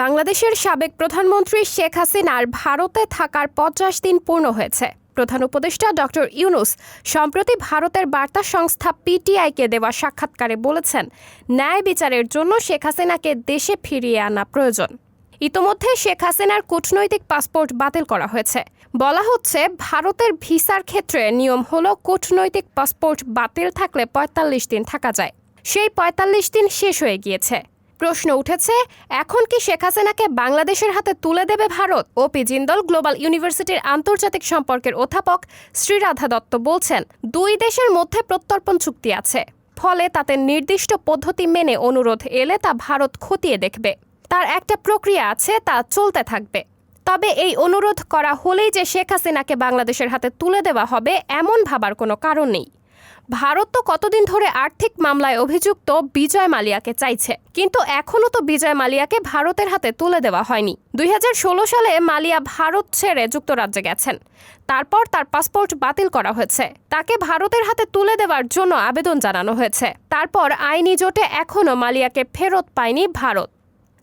বাংলাদেশের সাবেক প্রধানমন্ত্রী শেখ হাসিনার ভারতে থাকার ৫০ দিন পূর্ণ হয়েছে। প্রধান উপদেষ্টা ডক্টর ইউনূস সম্প্রতি ভারতের বার্তা সংস্থা পিটিআইকে দেওয়া সাক্ষাৎকারে বলেছেন, ন্যায় বিচারের জন্য শেখ হাসিনাকে দেশে ফিরিয়ে আনা প্রয়োজন। ইতোমধ্যে শেখ হাসিনার কূটনৈতিক পাসপোর্ট বাতিল করা হয়েছে। বলা হচ্ছে, ভারতের ভিসার ক্ষেত্রে নিয়ম হলো কূটনৈতিক পাসপোর্ট বাতিল থাকলে ৪৫ দিন থাকা যায়। সেই ৪৫ দিন শেষ হয়ে গিয়েছে। প্রশ্ন উঠেছে, এখন কি শেখ হাসিনাকে বাংলাদেশের হাতে তুলে দেবে ভারত? ওপি জিন্দল গ্লোবাল ইউনিভার্সিটির আন্তর্জাতিক সম্পর্কের অধ্যাপক শ্রীরাধা দত্ত বলছেন, দুই দেশের মধ্যে প্রত্যর্পণ চুক্তি আছে, ফলে তাতে নির্দিষ্ট পদ্ধতি মেনে অনুরোধ এলে তা ভারত খতিয়ে দেখবে। তার একটা প্রক্রিয়া আছে, তা চলতে থাকবে। তবে এই অনুরোধ করা হলেই যে শেখ হাসিনাকে বাংলাদেশের হাতে তুলে দেওয়া হবে, এমন ভাবার কোনো কারণ নেই। ভারত তো কতদিন ধরে আর্থিক মামলায় অভিযুক্ত বিজয় মালিয়াকে চাইছে, কিন্তু এখনও তো বিজয় মালিয়াকে ভারতের হাতে তুলে দেওয়া হয়নি। ২০১৬ সালে মালিয়া ভারত ছেড়ে যুক্তরাজ্যে গেছেন। তারপর তার পাসপোর্ট বাতিল করা হয়েছে। তাকে ভারতের হাতে তুলে দেওয়ার জন্য আবেদন জানানো হয়েছে। তারপর আইনি জোটে এখনও মালিয়াকে ফেরত পায়নি ভারত।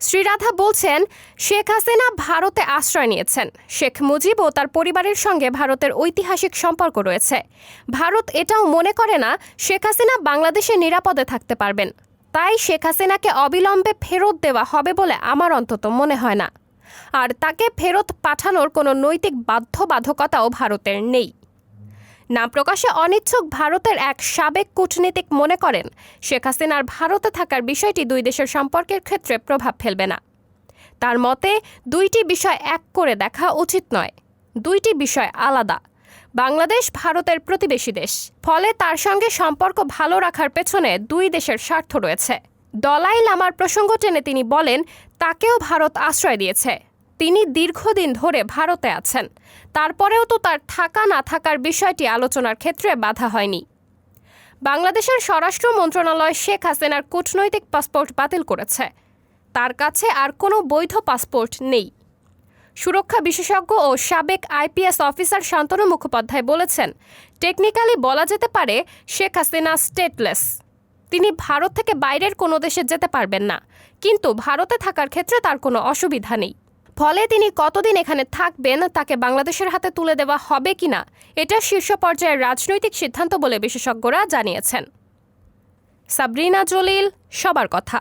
শ্রীরাধা বলছেন, শেখ হাসিনা ভারতে আশ্রয় নিয়েছেন। শেখ মুজিব ও তার পরিবারের সঙ্গে ভারতের ঐতিহাসিক সম্পর্ক রয়েছে। ভারত এটাও মনে করে না শেখ হাসিনা বাংলাদেশে নিরাপদে থাকতে পারবেন। তাই শেখ হাসিনাকে অবিলম্বে ফেরত দেওয়া হবে বলে আমার অন্তত মনে হয় না। আর তাকে ফেরত পাঠানোর কোনো নৈতিক বাধ্যবাধকতাও ভারতের নেই। নাম প্রকাশে অনিচ্ছুক ভারতের এক সাবেক কূটনীতিক মনে করেন, শেখ হাসিনার ভারতে থাকার বিষয়টি দুই দেশের সম্পর্কের ক্ষেত্রে প্রভাব ফেলবে না। তার মতে, দুইটি বিষয় এক করে দেখা উচিত নয়। দুইটি বিষয় আলাদা। বাংলাদেশ ভারতের প্রতিবেশী দেশ, ফলে তার সঙ্গে সম্পর্ক ভালো রাখার পেছনে দুই দেশের স্বার্থ রয়েছে। দলাই লামার প্রসঙ্গ টেনে তিনি বলেন, তাকেও ভারত আশ্রয় দিয়েছে। তিনি দীর্ঘদিন ধরে ভারতে আছেন। তারপরেও তো তার থাকা না থাকার বিষয়টি আলোচনার ক্ষেত্রে বাধা হয়নি। বাংলাদেশের স্বরাষ্ট্র মন্ত্রণালয় শেখ হাসিনার কূটনৈতিক পাসপোর্ট বাতিল করেছে। তার কাছে আর কোনো বৈধ পাসপোর্ট নেই। সুরক্ষা বিশেষজ্ঞ ও সাবেক আইপিএস অফিসার শান্তনু মুখোপাধ্যায় বলেছেন, টেকনিক্যালি বলা যেতে পারে শেখ হাসিনা স্টেটলেস। তিনি ভারত থেকে বাইরের কোনো দেশে যেতে পারবেন না, কিন্তু ভারতে থাকার ক্ষেত্রে তার কোনো অসুবিধা নেই। ফলে তিনি কতদিন এখানে থাকবেন, তাকে বাংলাদেশের হাতে তুলে দেওয়া হবে কিনা, এটা শীর্ষ পর্যায়ের রাজনৈতিক সিদ্ধান্ত বলে বিশেষজ্ঞরা জানিয়েছেন। সাবরিনা জলিল, সবার কথা।